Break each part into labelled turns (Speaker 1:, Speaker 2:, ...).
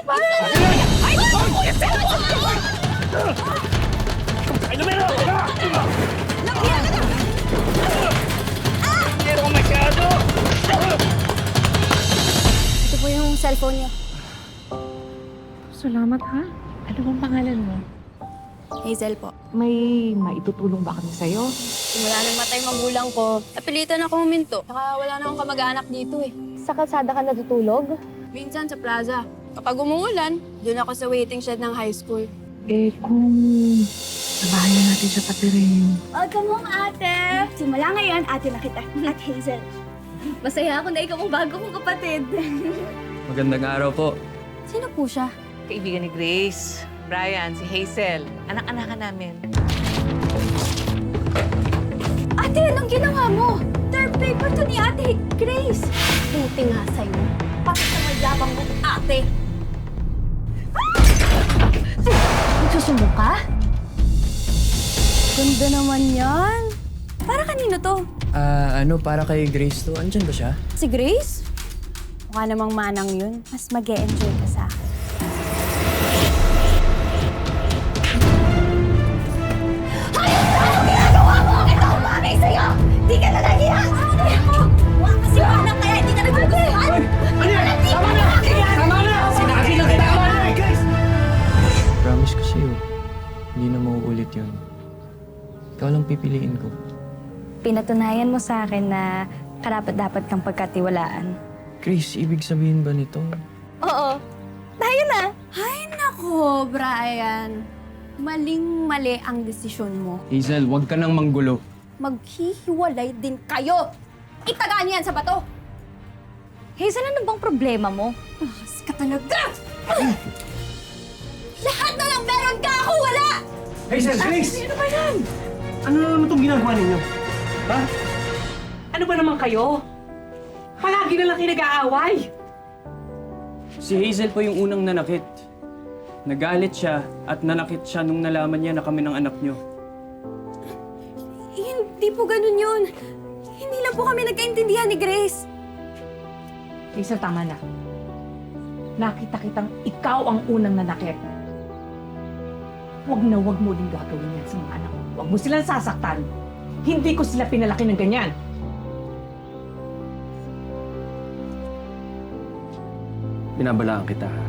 Speaker 1: Ay! Kuya Sel! Ay, lumero!
Speaker 2: Nabiyan ka na!
Speaker 1: Pero masyado!
Speaker 2: Ito po yung cellphone niyo.
Speaker 3: Salamat ha. Ano bang pangalan mo?
Speaker 2: Hazel po.
Speaker 3: May maitutulong ba kami sa'yo?
Speaker 2: Simula nang matay magulang ko, napilitan ako huminto. Saka wala na akong kamag-anak dito eh.
Speaker 3: Sa kalsada ka natutulog?
Speaker 2: Minsan sa plaza. Kapag umuulan, doon ako sa waiting shed ng high school.
Speaker 3: Eh kung nabahayan natin siya pati rin.
Speaker 4: Welcome home, ate! Simula ngayon, ate na kita. At Hazel. Masaya ako na ikaw ang bago kong kapatid.
Speaker 5: Magandang araw po.
Speaker 2: Sino po siya?
Speaker 6: Kaibigan ni Grace, Brian, si Hazel. Anak-anakan namin.
Speaker 4: Ate, anong ginawa mo? Third paper to ni ate Grace.
Speaker 2: Buti nga sa'yo. Bakit sa mayabang mo, ate?
Speaker 4: Nagsusumbong ka?
Speaker 2: Ganda naman yan. Para kanino to?
Speaker 5: Para kay Grace to. Andyan ba siya?
Speaker 2: Si Grace? Mukha namang manang yun. Mas mag-e-enjoy ka sa akin.
Speaker 4: Di ka na nagiyan! Huwag kasi anak kaya hindi ka nagugustuhan!
Speaker 1: Ano yan? Tama na! Tama na! Sinabi lang kita! Tama na, guys!
Speaker 5: Promise ko sa'yo. Hindi na mauulit yun. Ikaw lang pipiliin ko.
Speaker 4: Pinatunayan mo sa akin na karapat-dapat kang pagkatiwalaan.
Speaker 5: Grace, ibig sabihin ba nito?
Speaker 4: Oo. Tayo na!
Speaker 2: Ay, nako, Brian. Maling-mali ang desisyon mo.
Speaker 5: Hazel, huwag ka nang manggulo.
Speaker 2: Maghihiwalay din kayo. Itagaan niyo yan sa bato.
Speaker 4: Hazel, ano bang problema mo?
Speaker 2: Mas ka talaga! Lahat na lang meron ka! Ako wala!
Speaker 1: Hazel, Grace! Ano ba yan? Ano naman itong ginagawa ninyo? Ha?
Speaker 6: Ano ba naman kayo? Palagi na lang kayo nag-aaway.
Speaker 5: Si Hazel po yung unang nanakit. Nagalit siya at nanakit siya nung nalaman niya na kami ng anak niyo.
Speaker 2: Hindi po ganun yun. Hindi lang po kami nagkaintindihan ni Grace.
Speaker 3: Hazel, tama na. Nakita kitang ikaw ang unang nanakit. Huwag na huwag mo din gagawin yan sa mga anak mo. Huwag mo silang sasaktan. Hindi ko sila pinalaki ng ganyan.
Speaker 7: Binabalaan kita, ha?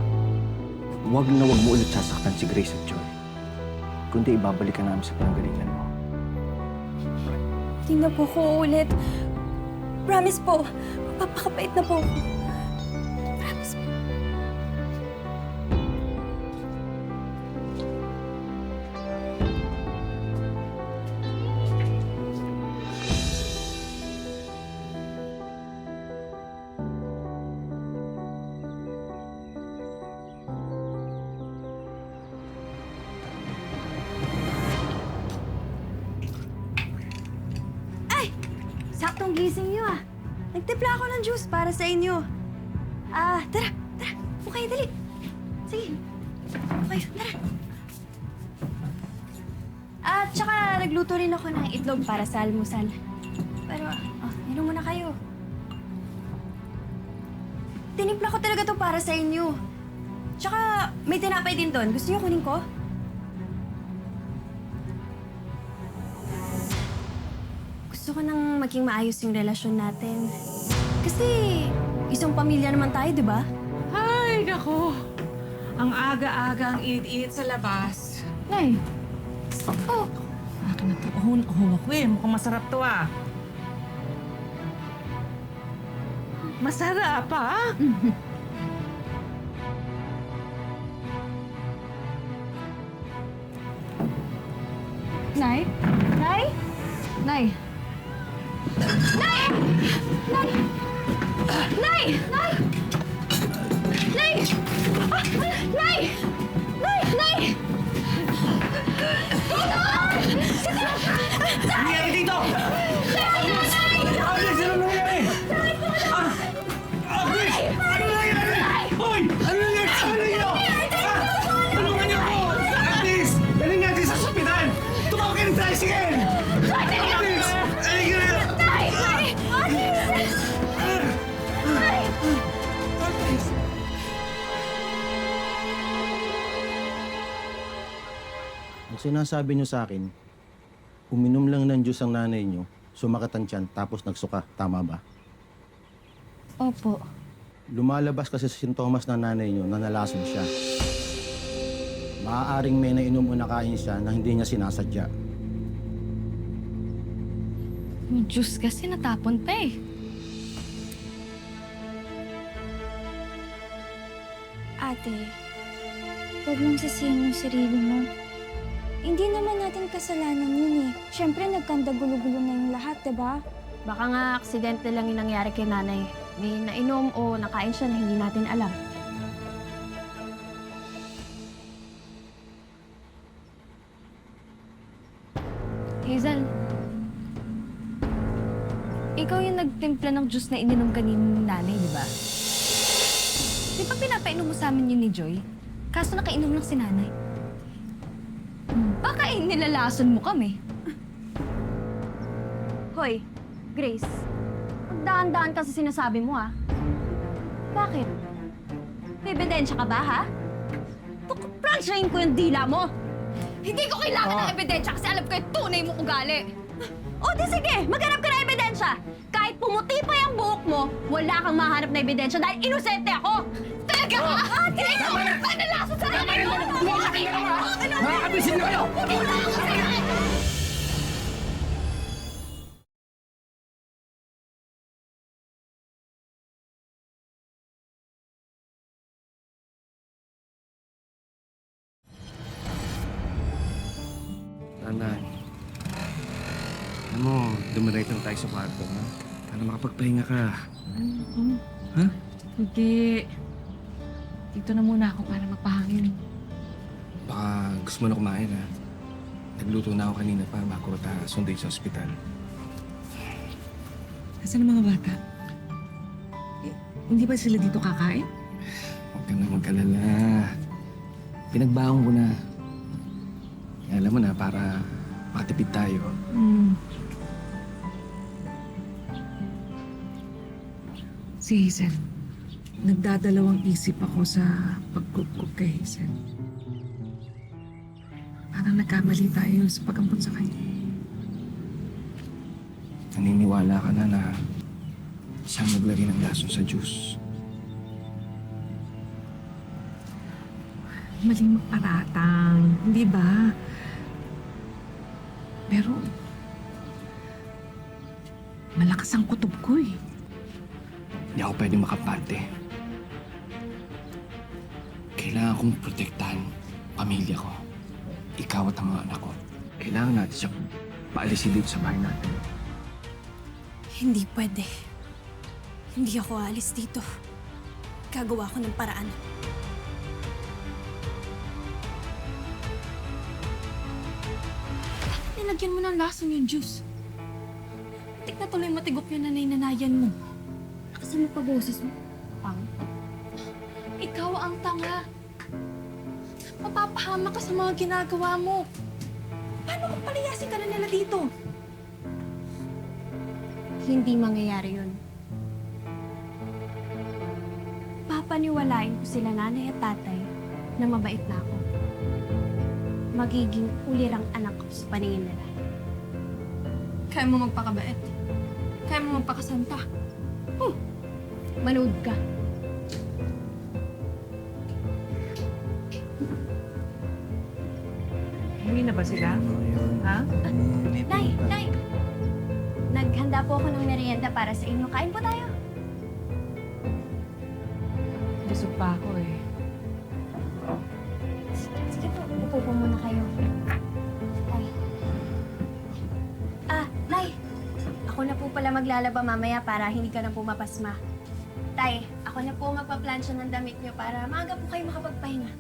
Speaker 7: Huwag na huwag mo ulit sasaktan si Grace at Joy. Kundi ibabalik ka namin sa pinanggalingan mo.
Speaker 2: Hindi na po ko ulit. Promise po, papakapait na po. Promise po.
Speaker 4: Saktong gising niyo ah.
Speaker 2: Nagtimpla ako ng juice para sa inyo. Tara. Okay, dali. Sige. Okay, tara. Tsaka nagluto rin ako ng itlog para sa almusal. Pero, inom muna kayo. Tinimpla ko talaga to para sa inyo. Tsaka, may tinapay din doon. Gusto niyo kunin ko? Gusto ko nang maging maayos yung relasyon natin. Kasi, isang pamilya naman tayo, di ba?
Speaker 6: Ay, nako. Ang aga-aga ang init-init sa labas.
Speaker 3: Nay,
Speaker 2: Oh,
Speaker 6: Akin na ito. Ahon ako eh. Mukhang masarap to ah. Masarap ah.
Speaker 4: Nay? Nay? Nay? Nay! Nay! Nay! Nay! Nay! Nay! Nay! Nay!
Speaker 1: Ano nangyari dito? Agnes, ano nangyari? Agnes! Ano nangyari? Hoy! Ano nangyari sa kanila? Tulungan niyo ako! Agnes! Daling natin sa ospital! Tumawag ka ng tricycle! Agnes! Halika na! Agnes!
Speaker 8: Sinasabi niyo sa akin, uminom lang ng juice ang nanay niyo, sumakit ang tiyan, tapos nagsuka. Tama ba?
Speaker 4: Opo.
Speaker 8: Lumalabas kasi sa sintomas ng nanay niyo na nalasing siya. Maaaring may nainom o nakain siya na hindi niya sinasadya.
Speaker 4: Yung juice kasi natapon pa eh.
Speaker 2: Ate, huwag mong sisihin yung sarili mo. Hindi naman natin kasalanan yun eh. Siyempre, nagkandagulo-gulo na yung lahat, diba?
Speaker 9: Baka nga aksidente lang yung nangyari kay nanay. May nainom o nakain siya na hindi natin alam.
Speaker 4: Hazel, ikaw yung nagtimpla ng juice na ininom kaninang nanay, di ba? Di ba pinapainom mo sa amin yun ni Joy? Kaso nakainom lang si nanay. Baka nilalason mo kami.
Speaker 9: Hoy, Grace. Magdaan-daan ka sa sinasabi mo, ah. Bakit? May ebidensya ka ba, ha? Pransyahin ko yung dila mo!
Speaker 4: Hindi ko kailangan ng ebidensya kasi alam ko yung tunay mong ugali.
Speaker 9: O di sige, maghanap ka ng ebidensya! Kahit pumuti pa yung buhok mo, wala kang mahanap na ebidensya dahil inosente ako!
Speaker 4: Talaga ka? Ate! Tama na! Panalason sa nanay mo!
Speaker 1: Nakakabisin na kayo!
Speaker 4: Wala ako sa'yo!
Speaker 7: Tanan. Alam mo, dumiretso na tayo sa kwarto, ha? Para makapagpahinga ka. Ha?
Speaker 6: Hindi. Dito na muna ako para magpahangin.
Speaker 7: Baka gusto mo na kumain, ha? Nagluto na ako kanina pa bago kita sunday sa ospital.
Speaker 6: Nasaan ang mga bata? Hindi ba sila dito kakain?
Speaker 7: Huwag ka na mag-alala. Pinagbaon ko na. Alam mo na, para makatipid tayo.
Speaker 6: Si Hazel, nagdadalawang isip ako sa pag-cook kay Hazel. Parang nagkamali tayo sa pag-ampun sa kanya.
Speaker 7: Naniniwala ka na siya naglagay ng lason sa juice.
Speaker 6: Maling magparatang, hindi ba? Pero, malakas ang kutob ko eh.
Speaker 7: Hindi ako pwede makampante. Kailangan kong protektahan pamilya ko. Ikaw at ang mga anak ko. Kailangan natin siya paalisin dito sa bahay natin.
Speaker 2: Hindi pwede. Hindi ako aalis dito. Gagawa ko ng paraan. Nilagyan mo ng lason yung juice. Tik na tuloy matigop yung nanay-nanayan mo.
Speaker 4: Nakasan mo pa boses mo. Pang.
Speaker 2: Ikaw ang tanga. Mapapahama ka sa mga ginagawa mo. Paano kung palayasin ka na nila dito?
Speaker 9: Hindi mangyayari yun. Papaniwalain ko sila nanay at tatay na mabait na ako. Magiging ulirang anak ko sa paningin nila.
Speaker 2: Kaya mo magpakabait. Kaya mo magpakasanta.
Speaker 9: Manood ka.
Speaker 6: Uwi na ba sila? Ha?
Speaker 9: Nay! Nay! Naghanda po ako ng merienda para sa inyo. Kain po tayo.
Speaker 6: Busog pa ako eh.
Speaker 9: Sige po, upo po muna kayo. Tay. Nay! Ako na po pala maglalaba mamaya para hindi ka na pumapasma. Tay, ako na po magpa-plansya ng damit niyo para maaga po kayo makapagpahinga.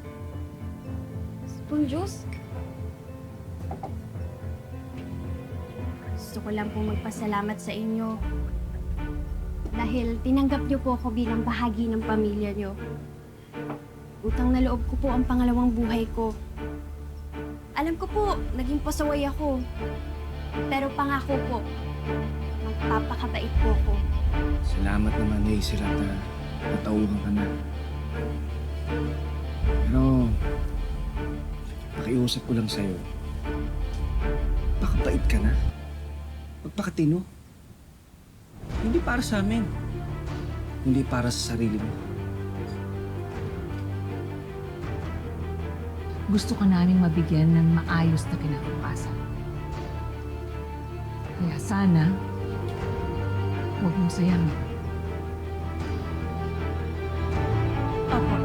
Speaker 4: Spoon juice?
Speaker 9: Gusto ko lang po magpasalamat sa inyo. Dahil tinanggap niyo po ako bilang bahagi ng pamilya niyo. Utang na loob ko po ang pangalawang buhay ko. Alam ko po, naging pasaway ako. Pero pangako po, magpapakabait po ako.
Speaker 7: Salamat naman, Hazel, at natauhan ka na. Pero, pakiusap ko lang sa'yo. Pakabait ka na. Magpakatino. Hindi para sa amin. Hindi para sa sarili mo.
Speaker 6: Gusto ka naming mabigyan ng maayos na kinabukasan. Kaya sana, huwag mong sayangin.
Speaker 3: Opo.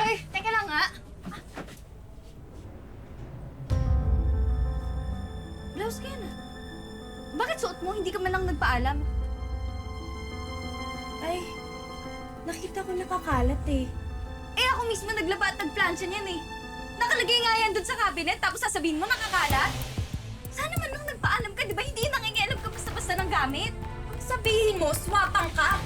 Speaker 4: Ay, teka lang nga. Blouse ka yan ah. Bakit suot mo? Hindi ka man lang nagpaalam.
Speaker 2: Ay, nakita ko nakakalat eh.
Speaker 4: Eh ako mismo naglaba at nagplansya niyan eh. Nakalagay nga yan dun sa cabinet tapos sasabihin mo nakakalat? Sana man lang nagpaalam ka, di ba? Hindi nangingialam ka basta-basta ng gamit. Sabihin mo, swapang ka.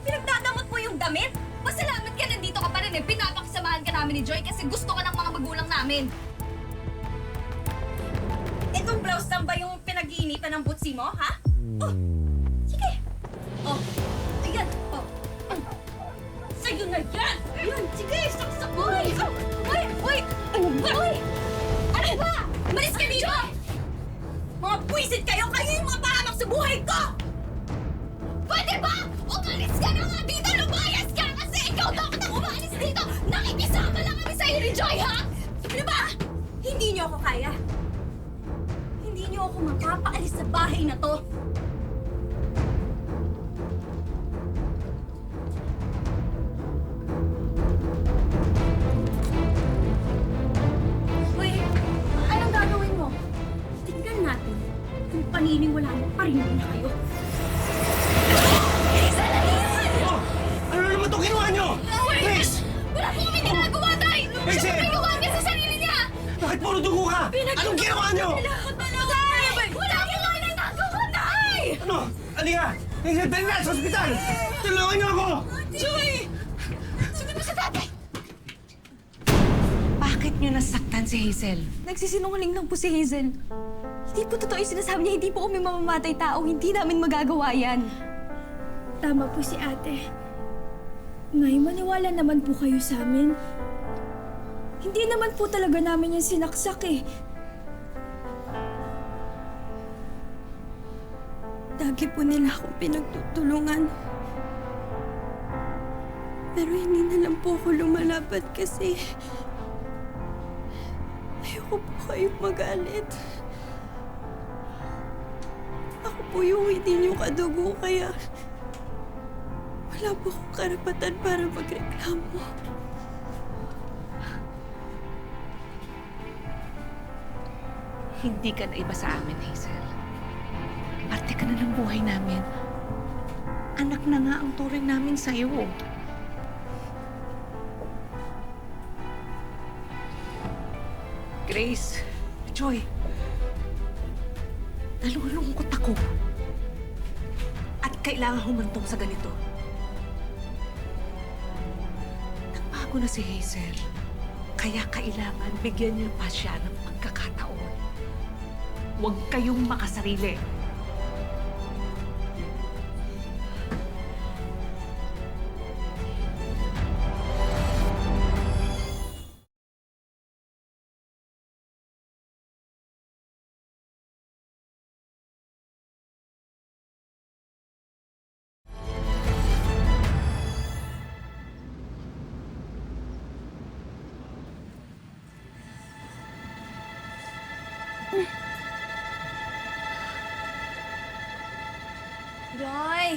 Speaker 4: Pinagdadamot mo yung damit. Masalamat ka nandito ka pa rin eh. Pinapakisamahan ka namin ni Joy kasi gusto ka ng mga magulang namin. Itong blouse lang ba yung pinag-iinitan ng butsi mo, ha? Oh, sige. Oh, ayan. Oh. Sa'yo na yan! Yun, sige, saksak mo! Uy! Uy! Ano ba? Uy! Ano ba? Malis ka dito! Mga buwisit kayo! Kayo yung mga pahamak sa buhay ko! Pwede ba? Umalis ka na nga dito! Lumayas ka! Kasi ikaw dapat ang umalis dito! Nakikisama lang kami sa'yo ni Joy, ha? Ano ba? Hindi niyo ako kaya. Hindi niyo ako makapaalis sa bahay na to. Uy, anong gagawin mo? Tingnan natin kung paniniwala mo pa rin na kayo.
Speaker 1: Oh! Ano naman itong ginawa niyo? Grace!
Speaker 4: Wala po kami ginagawa, Tay!
Speaker 1: Hazel!
Speaker 4: Siya may gawa niya sa sarili niya!
Speaker 1: Bakit puro dugo ka? Anong ginawa niyo?
Speaker 4: Tay! Wala po kami ginagawa, Tay!
Speaker 1: Ano? Halika! Hazel, dali na sa ospital! Tulungan niyo ako!
Speaker 4: Joy! Sunod mo sa tatay!
Speaker 6: Bakit niyo nasaktan si Hazel?
Speaker 4: Nagsisinungaling lang po si Hazel. Hindi po totoo yung sinasabi niya. Hindi po kami mamamatay tao. Hindi namin magagawa yan.
Speaker 2: Tama po si ate. Nay, maniwala naman po kayo sa amin. Hindi naman po talaga namin yung sinaksak eh. Lagi po nila akong pinagtutulungan. Pero hindi na lang po ako lumalaban kasi ayoko po kayong magalit. Ako po yung hindi niyo kadugo kaya wala po akong karapatan para magreklamo.
Speaker 6: Hindi ka na iba sa amin, Hazel. Parte ka na ng buhay namin. Anak na nga ang turing namin sa'yo. Grace, Joy, nalulungkot ako. At kailangan humantong sa ganito. Nagbago na si Hazel. Kaya kailangan bigyan niyo pa siya ng pagkakataon. Huwag kayong makasarili.
Speaker 4: Joy!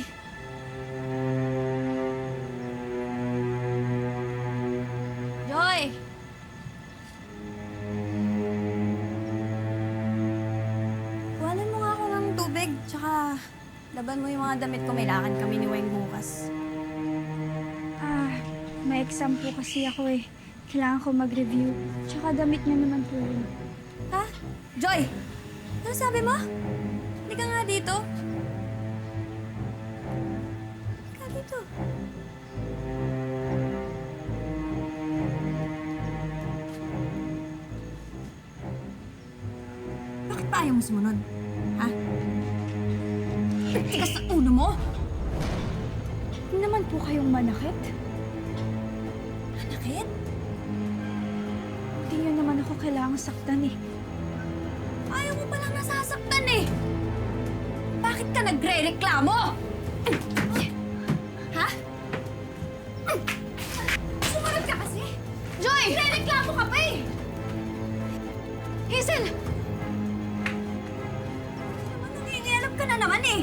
Speaker 4: Joy! Kuhanan mo nga ako ng tubig, tsaka laban mo yung mga damit ko. May lakad kami ni Weng bukas.
Speaker 2: May exam po kasi ako eh. Kailangan ko mag-review. Tsaka damit niya naman po yun.
Speaker 4: Ha? Joy! Ano sabi mo? Hindi ka nga dito. Hindi ka dito. Bakit pa ayaw mo sumunod? Ha? Tigas sa ulo mo!
Speaker 2: Hindi naman po kayong manakit.
Speaker 4: Manakit?
Speaker 2: Hindi niyo naman ako kailangang saktan eh.
Speaker 4: Ayaw mo palang nasasaktan eh! Bakit ka nagre-reklamo? Ha? Sumunod ka kasi! Joy! Nagre-reklamo ka pa eh! Hazel! Naman nangingialam ka na naman eh!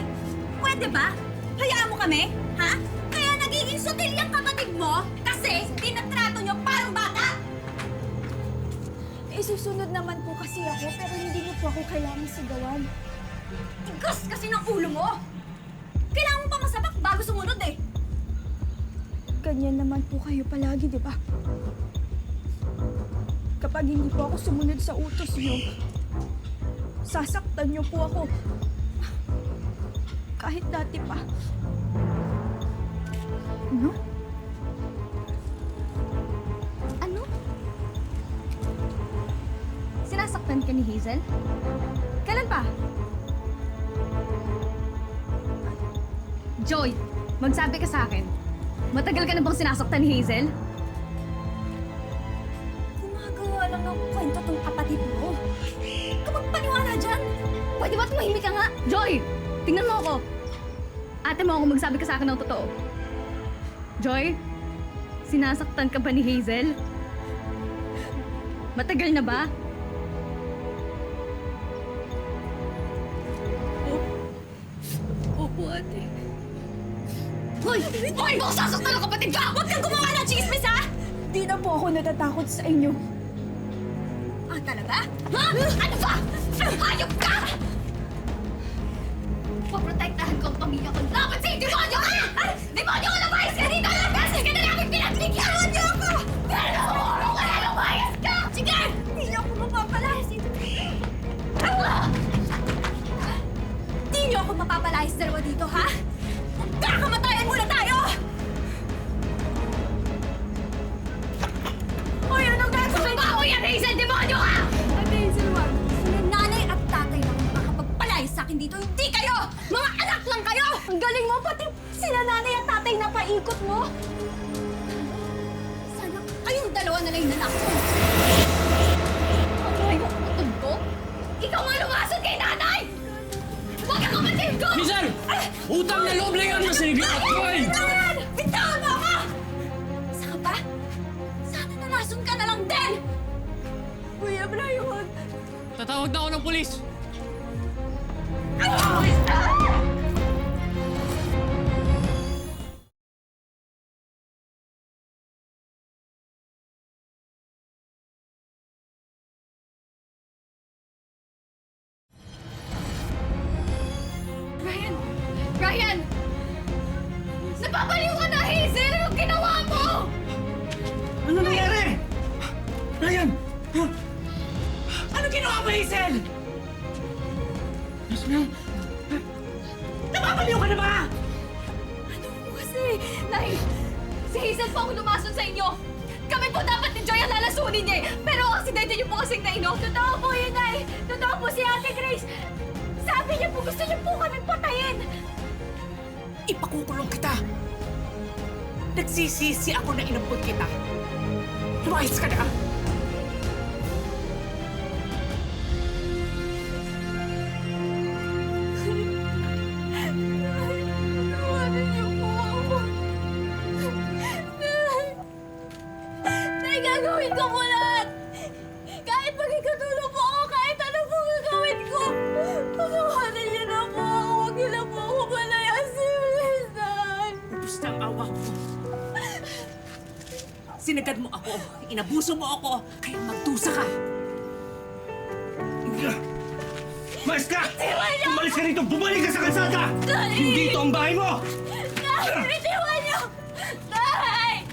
Speaker 4: Pwede ba? Hayaan mo kami? Ha? Kaya nagiging sutil yung kapatid mo kasi tinatrato niyo parang bata!
Speaker 2: Isusunod naman po kasi ako pero hindi niyo po ako kailangang sigawan.
Speaker 4: Tigas kasi ng ulo mo! Kailangan mo pa masabak bago sumunod eh!
Speaker 2: Ganyan naman po kayo palagi, di ba? Kapag hindi po ako sumunod sa utos niyo, sasaktan niyo po ako. Kahit dati pa.
Speaker 9: Ano? Ano? Sinasaktan ka ni Hazel? Kailan pa? Joy, magsabi ka sa akin. Matagal ka na bang sinasaktan ni Hazel?
Speaker 4: Gumagawa lang ng kwento tong kapatid mo. Kapag paniwala dyan!
Speaker 9: Pwede ba tumahimik ka nga? Joy! Tingnan mo ako. Ate mo ako magsabi ka sa akin ng totoo. Joy, sinasaktan ka ba ni Hazel? Matagal na ba?
Speaker 4: Opo, ate. Hoy! Hoy! Baka sasaktan ang kapatid ka! Huwag kang gumawa ng chismis, ha!
Speaker 2: Di na po ako natatakot sa inyo.
Speaker 4: Ah, talaga? Ha? Ano ba? Hayop ka! Poprotektahan ko ang pamilya ko. Dapat sa'yo, demonyo ka! Demonyo ka! Lumayas ka dito! Kasi ka na namin pinagbigyan! Demonyo ako! Pero umurong ka na! Lumayas ka! Sige! Hindi niyo ako mapapalayas dito. Hindi niyo ako mapapalayas dalawa dito, ha? Kakamatayan muna tayo! Hoy, anong gagawin ko? Ako yan, Hazel! Demonyo ka!
Speaker 2: Ate Hazel, wag.
Speaker 4: Sina nanay at tatay lang ang makakapagpalayas sa akin dito. Hindi kayo! Mga anak lang kayo!
Speaker 2: Ang galing mo, pati sila nanay at tatay na paikot mo.
Speaker 4: Sana kayong dalawa na lang yung nanakot. Ay, utod ko? Ikaw nga lumasod kay nanay! Huwag ang kapatid ko!
Speaker 5: Hazel! Utang na loob lang yan mo sa Joy!
Speaker 4: Bitawan! Bitawan mo ako! Saka pa? Sana nalason ka na lang din!
Speaker 2: Kuya Brian,
Speaker 5: Tatawag na ako ng pulis!
Speaker 4: Brian! Brian! Napapaliw ka na, Hazel! Anong ginawa mo?
Speaker 1: Ano nangyari? Ryan!
Speaker 3: Ano ginawa mo, Hazel? Napapaliw ka na ba?
Speaker 4: Ano po kasi? Nay, si Hazel po ang lumason sa inyo. Kami po dapat ni Joy ang lalasunin niya eh. Pero ang aksidente niyo po kasing nainom. Totoo po yun, Nay. Totoo po si Ate Grace. Sabi niya po gusto niya po kami patayin.
Speaker 6: Ipakukulong kita. Nagsisisi ako na inampun kita. Lumayas ka na.
Speaker 4: Tawanan niyo po ako. Nay, gagawin ko po lahat. Kahit magkikatulong po ako, kahit ano po gagawin ko. Tawanan niyo na po ako. Huwag niyo na po ako palayasin.
Speaker 6: Ubus na ang awa ko. Sinagad mo ako. Inabuso mo ako. Kaya magdusa ka.
Speaker 1: Mas ka! Umalis ka rito! Bumalik ka sa kalsada! Hindi ito ang bahay mo!
Speaker 4: Nay, bitiwan niyo! Nay!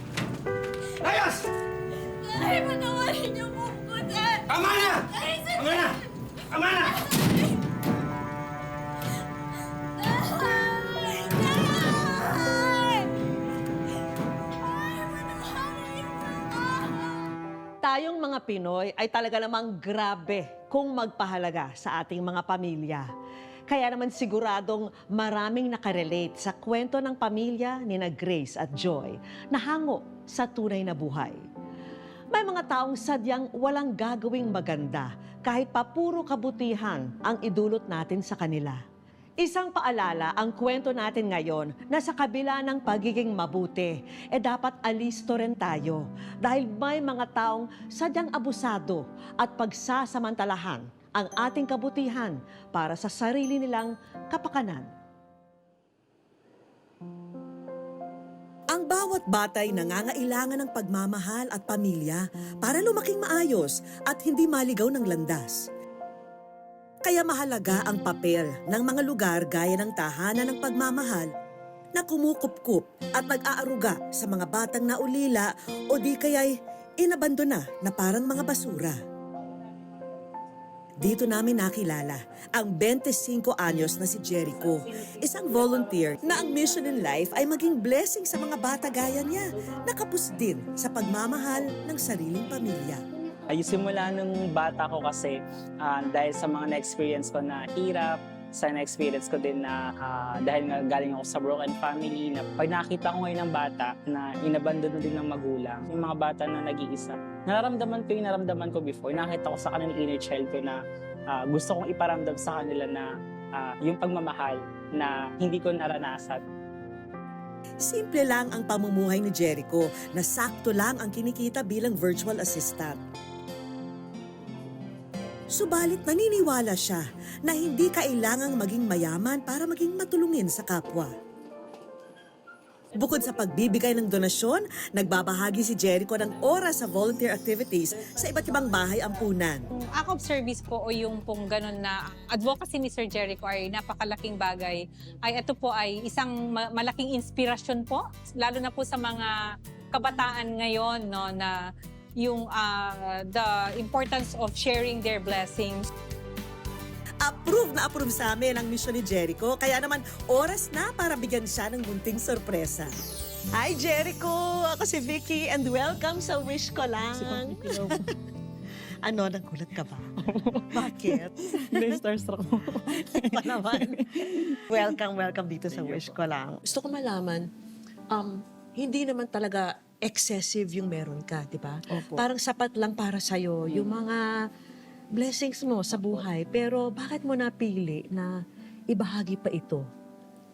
Speaker 1: Ayos!
Speaker 4: Nay, Ay, patawarin niyo po ko, Dad!
Speaker 1: Tama na! Tama na! Tama na!
Speaker 10: Tayong mga Pinoy ay talaga namang grabe kung magpahalaga sa ating mga pamilya. Kaya naman siguradong maraming nakarelate sa kwento ng pamilya ni na Grace at Joy na hango sa tunay na buhay. May mga taong sadyang walang gagawing maganda kahit pa puro kabutihan ang idulot natin sa kanila. Isang paalala ang kwento natin ngayon na sa kabila ng pagiging mabuti, dapat alisto rin tayo dahil may mga taong sadyang abusado at pagsasamantalahan ang ating kabutihan para sa sarili nilang kapakanan. Ang bawat batay nangangailangan ng pagmamahal at pamilya para lumaking maayos at hindi maligaw ng landas. Kaya mahalaga ang papel ng mga lugar gaya ng tahanan ng pagmamahal na kumukupkup at nag-aaruga sa mga batang naulila o di kaya'y inabandona na parang mga basura. Dito namin nakilala ang 25 anyos na si Jericho, isang volunteer na ang mission in life ay maging blessing sa mga bata gaya niya, nakapos din sa pagmamahal ng sariling pamilya.
Speaker 11: Ay, simula nung bata ko kasi dahil sa mga na-experience ko na hirap, sa na-experience ko din na dahil nga galing ako sa broken family, na pag nakita ko ngayon ng bata na inabandono din ng magulang, yung mga bata na nag-iisa, nararamdaman ko yung naramdaman ko before. Nakita ko sa kanila inner child ko na gusto kong iparamdam sa kanila na yung pagmamahal na hindi ko naranasan.
Speaker 10: Simple lang ang pamumuhay ni Jericho na sakto lang ang kinikita bilang virtual assistant. Subalit naniniwala siya na hindi kailangang maging mayaman para maging matulungin sa kapwa. Bukod sa pagbibigay ng donasyon, nagbabahagi si Jericho ng oras sa volunteer activities sa iba't ibang bahay ampunan.
Speaker 12: Act of service po o yung pong ganun na advocacy ni Sir Jericho ay napakalaking bagay. Ay ito po ay isang malaking inspirasyon po, lalo na po sa mga kabataan ngayon, no, na yung the importance of sharing their blessings.
Speaker 10: Approve na approve sa amin ang mission ni Jericho, kaya naman oras na para bigyan siya ng munting sorpresa. Hi Jericho! Ako si Vicky and welcome sa Wish Ko Lang. Ano, nagulat ka ba? Bakit?
Speaker 11: Starstruck mo.
Speaker 10: Pa naman. Welcome dito sa Wish Ko Lang. Gusto ko malaman, hindi naman talaga excessive yung meron ka, di ba? Parang sapat lang para sa'yo yung mga blessings mo sa buhay. Pero bakit mo napili na ibahagi pa ito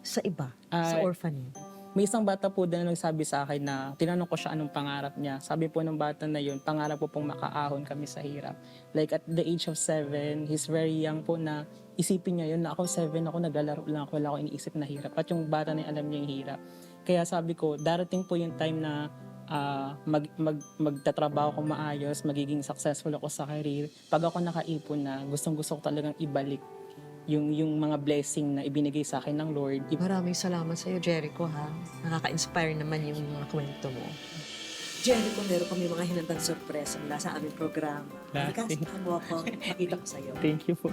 Speaker 10: sa iba, sa orphanage?
Speaker 11: May isang bata po din na nagsabi sa akin na tinanong ko siya anong pangarap niya. Sabi po ng bata na yun, pangarap po pong makaahon kami sa hirap. Like at the age of 7, he's very young po na isipin niya yun na ako 7, ako naglalaro lang ako, wala ako iniisip na hirap. At yung bata na alam niya yung hirap. Kaya sabi ko, darating po yung time na magtatrabaho ko maayos, magiging successful ako sa career. Pag ako nakaipon na, gustong-gusto ko talagang ibalik yung mga blessing na ibinigay sa akin ng Lord.
Speaker 10: Maraming salamat sa iyo, Jericho, ha? Nakaka-inspire naman yung mga kwento mo. Jericho, meron kami mga hinandang sorpresa mula sa aming programa. Ikasama mo ako, makita ko sa iyo.
Speaker 11: Thank you po.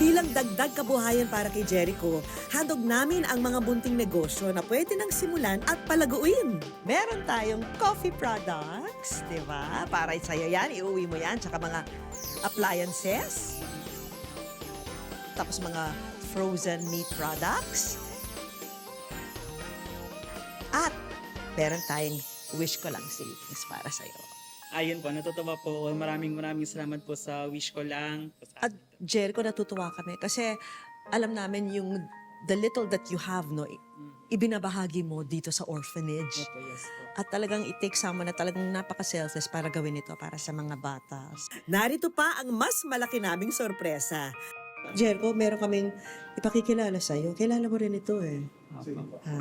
Speaker 10: Bilang dagdag kabuhayan para kay Jericho, handog namin ang mga bunting negosyo na pwede nang simulan at palaguin. Meron tayong coffee products, di ba? Para sa'yo yan, iuwi mo yan, tsaka mga appliances. Tapos mga frozen meat products. At meron tayong Wish Ko Lang savings para sa'yo.
Speaker 11: Ayun po, natutuwa po. Maraming salamat po sa Wish Ko Lang.
Speaker 10: At Jericho, natutuwa kami kasi alam namin yung the little that you have, no, ibinabahagi mo dito sa orphanage.
Speaker 11: Opo, yes po.
Speaker 10: At talagang it takes someone na talagang napaka-selfless para gawin ito para sa mga bata. Narito pa ang mas malaki naming sorpresa. Jericho, meron kaming ipakikilala sa'yo. Kilala mo rin ito eh. Ha?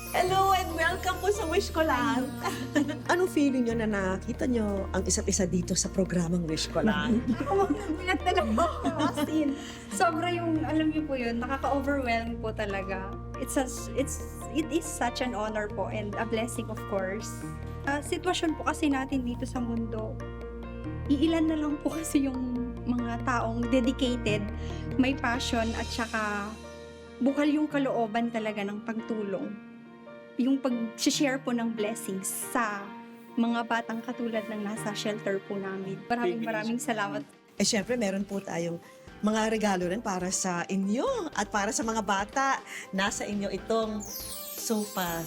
Speaker 10: Hello and welcome po sa Wish Ko Lang. Anong feeling nyo na nakita nyo ang isa't isa dito sa programang Wish Ko Lang?
Speaker 2: Pinagdala mo ako, Sobra yung, alam niyo po yun, nakaka-overwhelm po talaga. It's
Speaker 13: it is such an honor po and a blessing of course. Sitwasyon po kasi natin dito sa mundo, iilan na lang po kasi yung mga taong dedicated, may passion at saka bukal yung kalooban talaga ng pagtulong. Yung pag-share po ng blessings sa mga batang katulad ng nasa shelter po namin. Maraming salamat.
Speaker 10: Eh syempre, meron po tayong mga regalo rin para sa inyo at para sa mga bata. Nasa inyo itong sofa.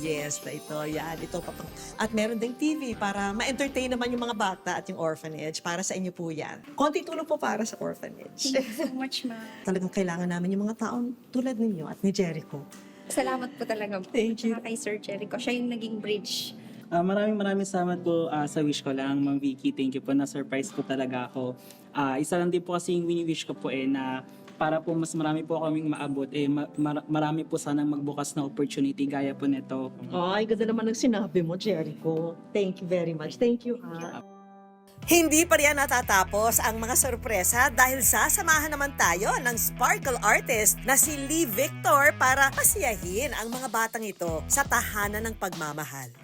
Speaker 10: Yes, na ito. Yan, ito pa. At meron ding TV para ma-entertain naman yung mga bata at yung orphanage. Para sa inyo po yan. Konti tulong po para sa orphanage.
Speaker 13: Thank you so much, ma'am.
Speaker 10: Talagang kailangan namin yung mga taong tulad ninyo at ni Jericho.
Speaker 13: Salamat po talaga po.
Speaker 10: Thank you.
Speaker 13: Tsaka kay Sir Jericho. Siya yung naging bridge.
Speaker 11: Maraming salamat po sa wish ko lang, Ma'am Vicky. Thank you po, na-surprise po talaga ako. Isa lang din po kasi yung wini-wish ko po na para po mas marami po kaming maabot, marami po sanang magbukas na opportunity gaya po nito.
Speaker 10: Ay, ganda naman ng sinabi mo, Jericho. Thank you very much. Thank you, ha. Hindi pa riyan natatapos ang mga sorpresa dahil sasamahan naman tayo ng sparkle artist na si Lee Victor para pasiyahin ang mga batang ito sa tahanan ng pagmamahal.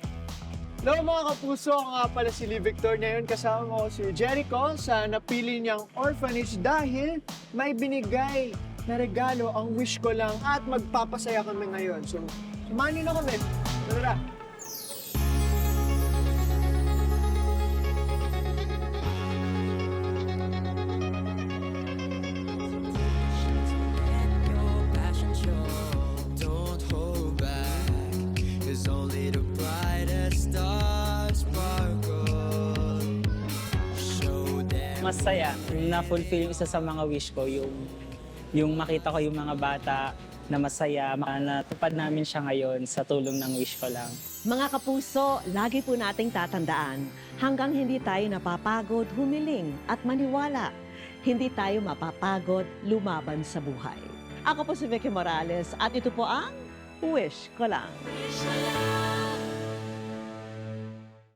Speaker 14: Hello mga kapuso, ako nga pala si Lee Victor. Ngayon kasama ko si Jericho sa napili niyang orphanage dahil may binigay na regalo ang wish ko lang at magpapasaya kami ngayon. So, samahan niyo na kami. Tara!
Speaker 11: Masaya, na-fulfill yung isa sa mga wish ko, yung makita ko yung mga bata na masaya, natupad namin siya ngayon sa tulong ng wish ko lang.
Speaker 10: Mga kapuso, lagi po nating tatandaan, hanggang hindi tayo napapagod, humiling at maniwala, hindi tayo mapapagod, lumaban sa buhay. Ako po si Vicky Morales at ito po ang Wish Ko Lang.